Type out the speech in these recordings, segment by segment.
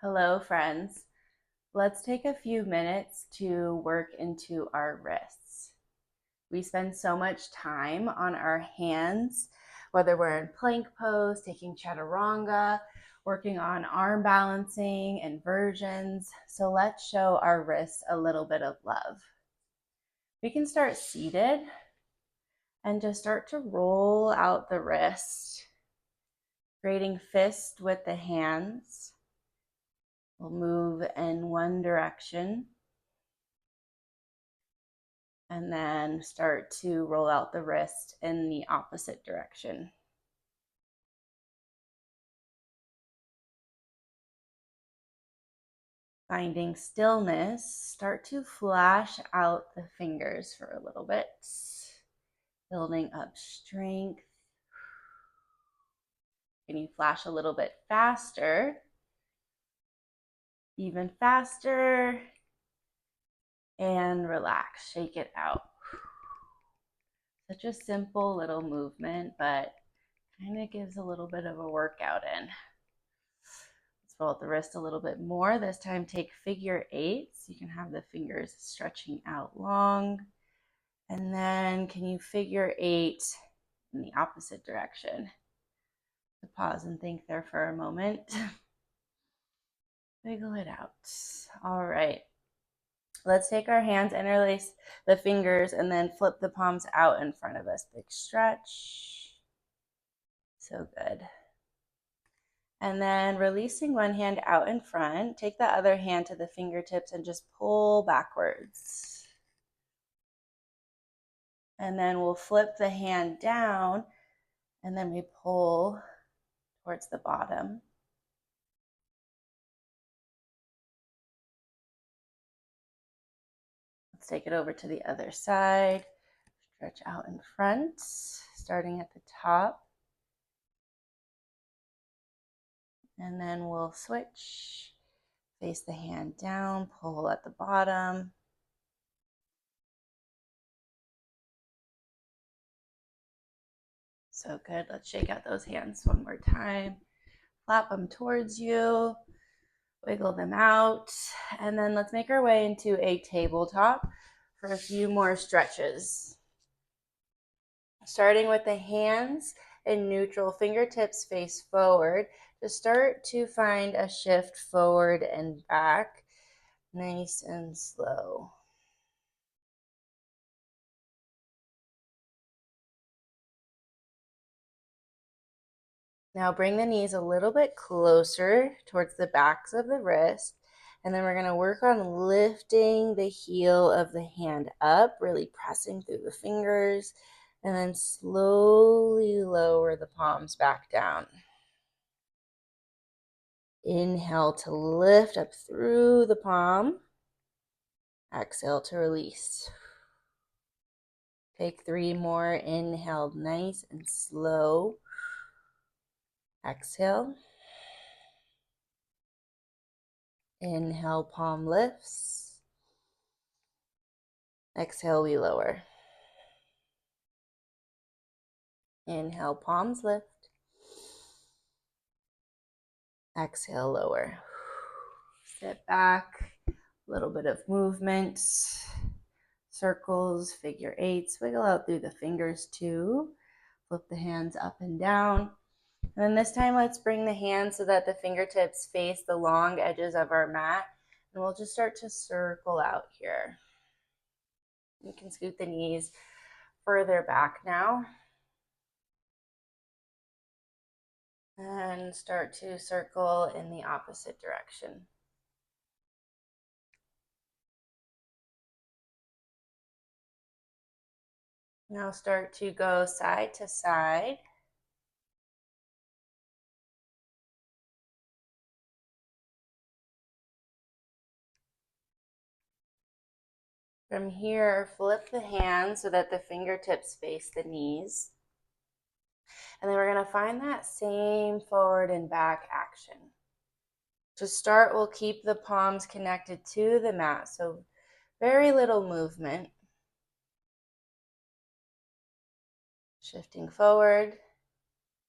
Hello, friends. Let's take a few minutes to work into our wrists. We spend so much time on our hands, whether we're in plank pose, taking chaturanga, working on arm balancing, inversions. So let's show our wrists a little bit of love. We can start seated and just start to roll out the wrist, creating fist with the hands. We'll move in one direction and then start to roll out the wrist in the opposite direction. Finding stillness, start to flash out the fingers for a little bit, building up strength. Can you flash a little bit faster? Even faster. And relax, shake it out. Such a simple little movement, but kind of gives a little bit of a workout in. Let's roll out the wrist a little bit more. This time take figure eights. You can have the fingers stretching out long. And then can you figure eight in the opposite direction? So pause and think there for a moment. Wiggle it out. All right. Let's take our hands, interlace the fingers, and then flip the palms out in front of us. Big stretch. So good. And then releasing one hand out in front, take the other hand to the fingertips and just pull backwards. And then we'll flip the hand down and then we pull towards the bottom. Let's take it over to the other side. Stretch out in front, starting at the top. And then we'll switch, face the hand down, pull at the bottom. So good. Let's shake out those hands one more time. Flap them towards you, wiggle them out, and then let's make our way into a tabletop for a few more stretches. Starting with the hands in neutral, fingertips face forward. To start to find a shift forward and back, nice and slow. Now bring the knees a little bit closer towards the backs of the wrist. And then we're going to work on lifting the heel of the hand up, really pressing through the fingers, and then slowly lower the palms back down. Inhale to lift up through the palm. Exhale to release. Take 3 more. Inhale, nice and slow. Exhale. Inhale, palm lifts. Exhale, we lower. Inhale, palms lift. Exhale, lower. Sit back, a little bit of movement. Circles, figure eights, wiggle out through the fingers too. Flip the hands up and down. And then this time, let's bring the hands so that the fingertips face the long edges of our mat. And we'll just start to circle out here. You can scoot the knees further back now. And start to circle in the opposite direction. Now start to go side to side. From here, flip the hands so that the fingertips face the knees. And then we're going to find that same forward and back action. To start, we'll keep the palms connected to the mat, so very little movement. Shifting forward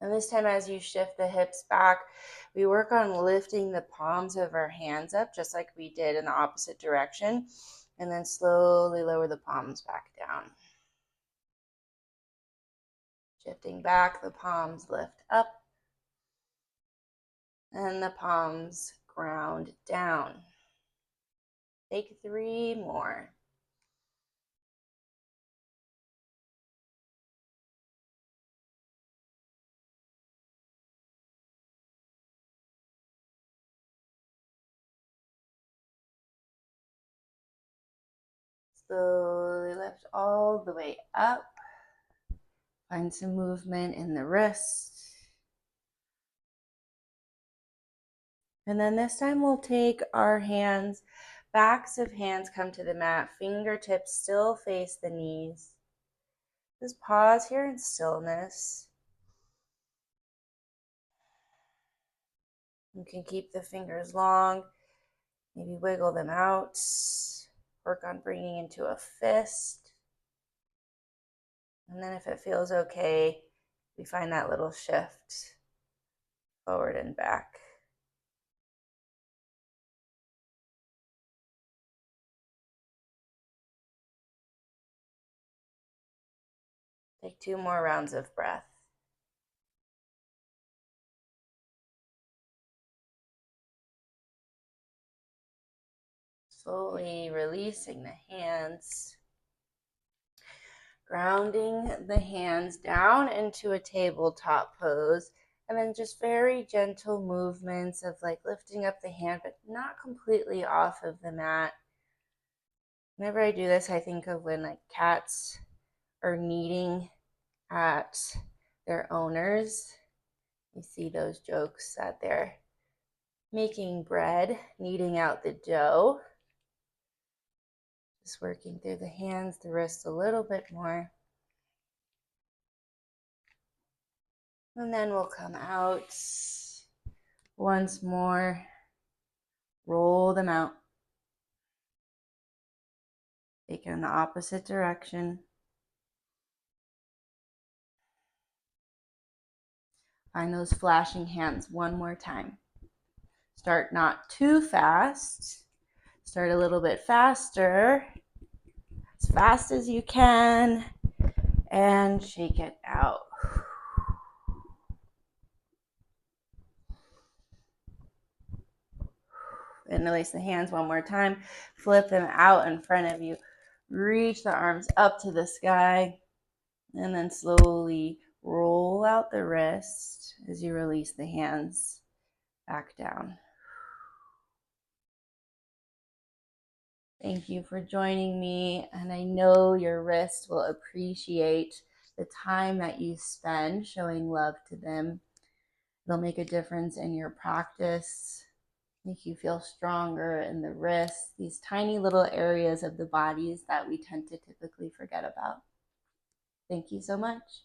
And this time, as you shift the hips back, we work on lifting the palms of our hands up, just like we did in the opposite direction, and then slowly lower the palms back down. Shifting back, the palms lift up, and the palms ground down. Take 3 more. Slowly lift all the way up. Find some movement in the wrist. And then this time we'll take our hands, backs of hands come to the mat, fingertips still face the knees. Just pause here in stillness. You can keep the fingers long, maybe wiggle them out. Work on bringing into a fist. And then if it feels okay, we find that little shift forward and back. Take 2 more rounds of breath. Slowly releasing the hands. Grounding the hands down into a tabletop pose, and then just very gentle movements of like lifting up the hand, but not completely off of the mat. Whenever I do this, I think of when like cats are kneading at their owners. You see those jokes that they're making bread, kneading out the dough. Just working through the hands, the wrists a little bit more. And then we'll come out once more. Roll them out. Take it in the opposite direction. Find those flashing hands one more time. Start not too fast. Start a little bit faster. As fast as you can. And shake it out. And release the hands one more time. Flip them out in front of you. Reach the arms up to the sky. And then slowly roll out the wrist as you release the hands back down. Thank you for joining me, and I know your wrist will appreciate the time that you spend showing love to them. It'll make a difference in your practice, make you feel stronger in the wrists, these tiny little areas of the bodies that we tend to typically forget about. Thank you so much.